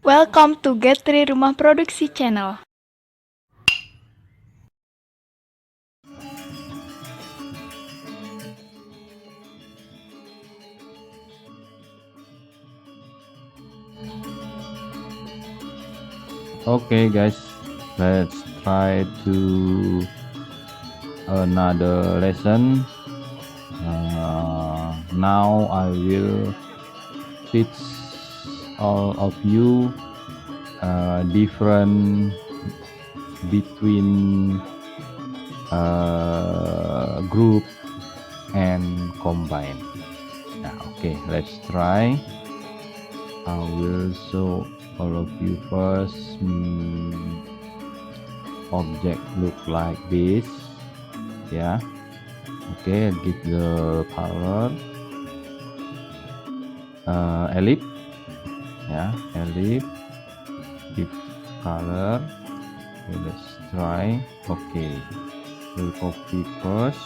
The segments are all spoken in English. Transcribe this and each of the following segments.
Welcome to Get3 Rumah Produksi Channel. Okay guys, let's try to another lesson. Now I will teach all of you different between group and combine. Okay, let's try. I will show all of you first. Object look like this, yeah. Okay, give the color ellipse, yeah, ellipse, give color. Okay, let's try. Okay, we'll copy first,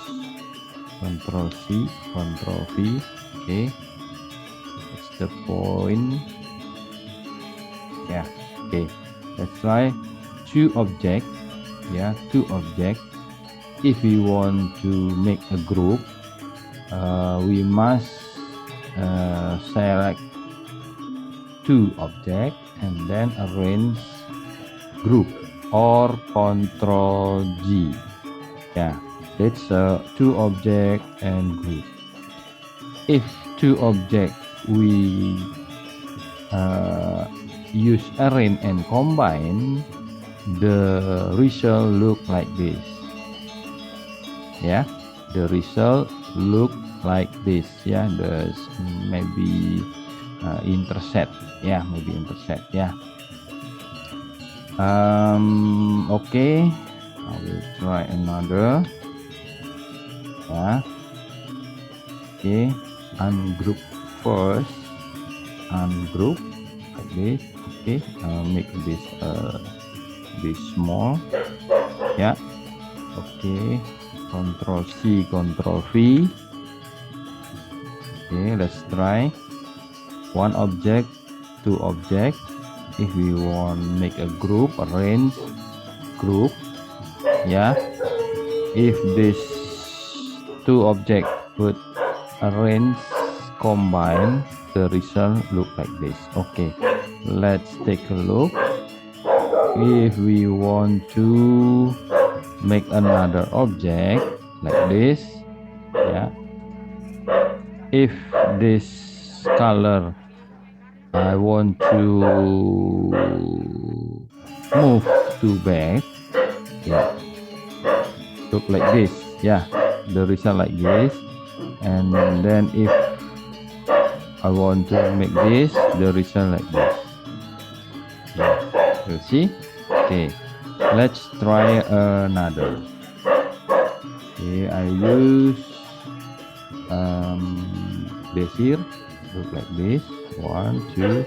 Ctrl C, Ctrl V. Okay, that's the point. Yeah, okay, let's try two objects. Yeah, two objects. If we want to make a group, we must select two objects and then arrange group or Ctrl G. Yeah, that's two object and group. If two objects we use arrange and combine, the result look like this. Yeah, the result look like this. Yeah, there's maybe intersect. Yeah, maybe intersect. Yeah. Okay, I will try another. Yeah. Okay, ungroup first. Ungroup like this. Okay, make this small. Yeah. Okay, Ctrl C, Ctrl V. Okay, let's try one object, two objects. If we want make a group, arrange group. Yeah, if this two object would arrange combine, the result look like this. Okay, let's take a look. If we want to make another object like this, yeah, if this color I want to move to back, yeah, look like this. Yeah, the result like this. And then if I want to make this, the result like this. Yeah, you'll see. Okay, let's try another. Okay, I use this here, look like this. 1, 2,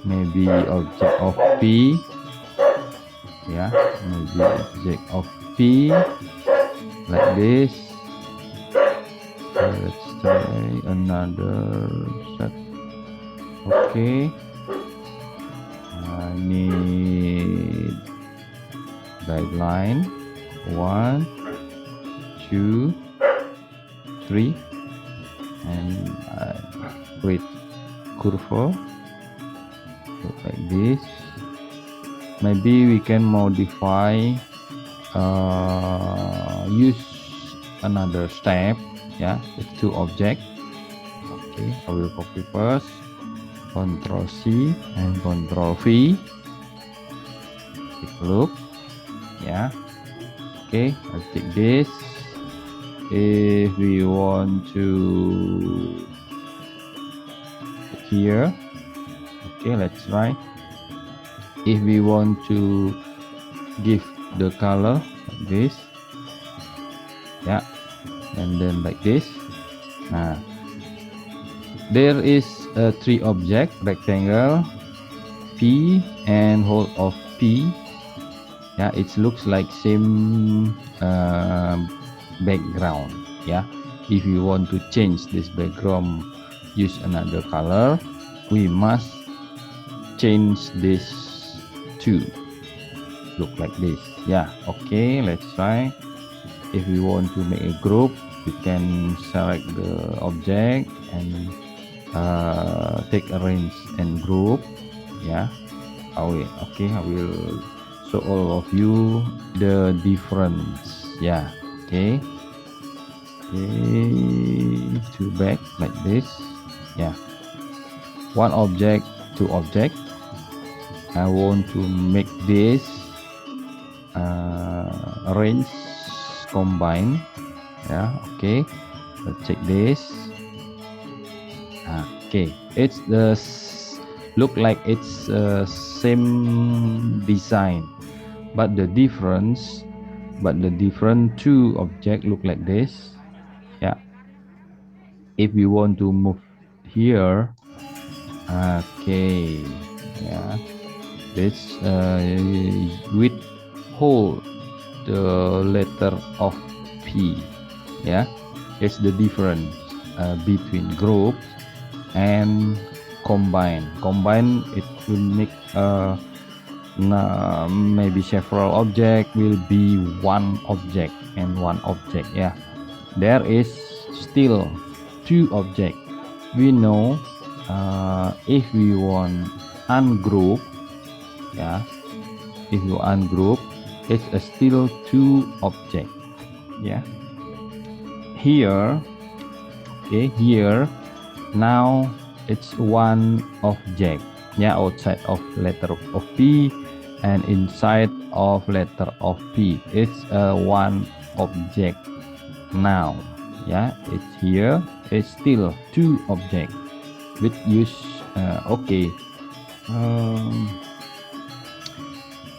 maybe object of P. Yeah, maybe object of P like this. Okay, let's try another set. Okay, I need guideline 1, 2, 3, and I create curve look like this. Maybe we can modify, use another step. Yeah, it's two objects. Okay, I will copy first, Ctrl C and Ctrl V. Take a look. Yeah, okay, I'll take this. If we want to here, okay, let's try. If we want to give the color like this, yeah, and then like this. Now there is a three object, rectangle, P and whole of P. Yeah, it looks like same background. Yeah, if you want to change this background, use another color, we must change this to look like this. Yeah, okay, let's try. If we want to make a group, we can select the object and take arrange and group. Yeah, okay, I will show all of you the difference. Yeah, okay, to back like this. Yeah, one object, two object. I want to make this arrange, combine. Yeah, okay, let's check this. Okay, it's the look like it's same design, but the different two object look like this. Yeah, if we want to move here, okay, yeah, this withhold the letter of P. Yeah, it's the difference between group and combine. It will make maybe several object will be one object and one object. Yeah, there is still two object. We know if we want ungroup, yeah, if you ungroup, it's still two object. Yeah, here, okay, here now it's one object. Yeah, outside of letter of P and inside of letter of P, it's one object now. Yeah, it's here, it's still two object with use. Okay,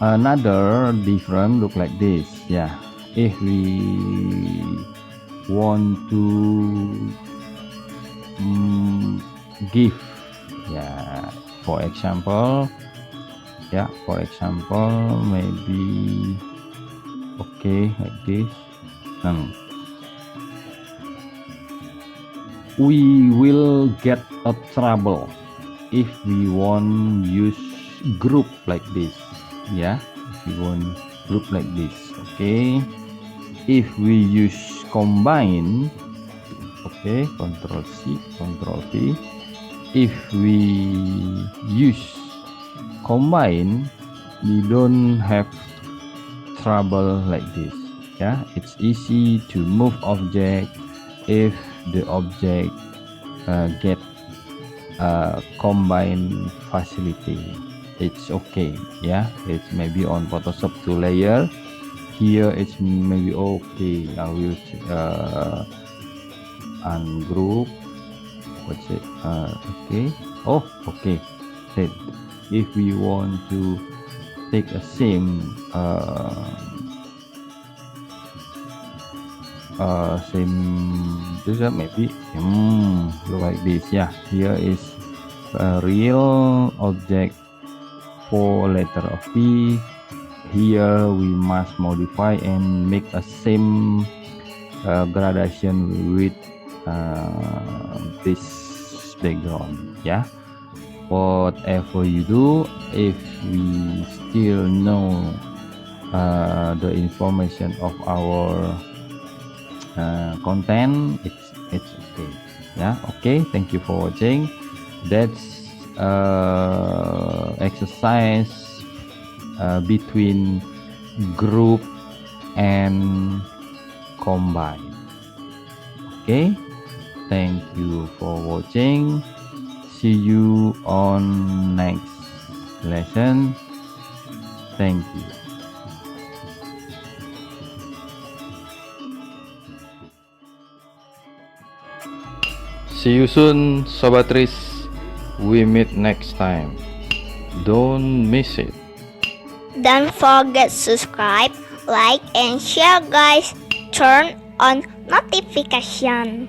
another different look like this. Yeah, if we want to give, yeah, for example, maybe okay like this. We will get a trouble if we want use group like this. Yeah, if we want group like this. Okay, if we use combine, okay, Control C, Control V. If we use combine, we don't have trouble like this. Yeah, it's easy to move object if the object get combine facility. It's okay. Yeah, it's maybe on Photoshop 2 layer. Here it's maybe okay. I will ungroup. What's it? Okay. Oh, okay. Then if we want to take a same this maybe look like this. Yeah, here is a real object for letter of P. Here we must modify and make a same gradation with this background. Yeah, whatever you do, if we still know the information of our content, it's okay. Yeah, okay, thank you for watching. That's exercise between group and combine. Okay, thank you for watching. See you on next lesson. Thank you. See you soon, Sobatris. We meet next time. Don't miss it. Don't forget subscribe, like, and share, guys. Turn on notification.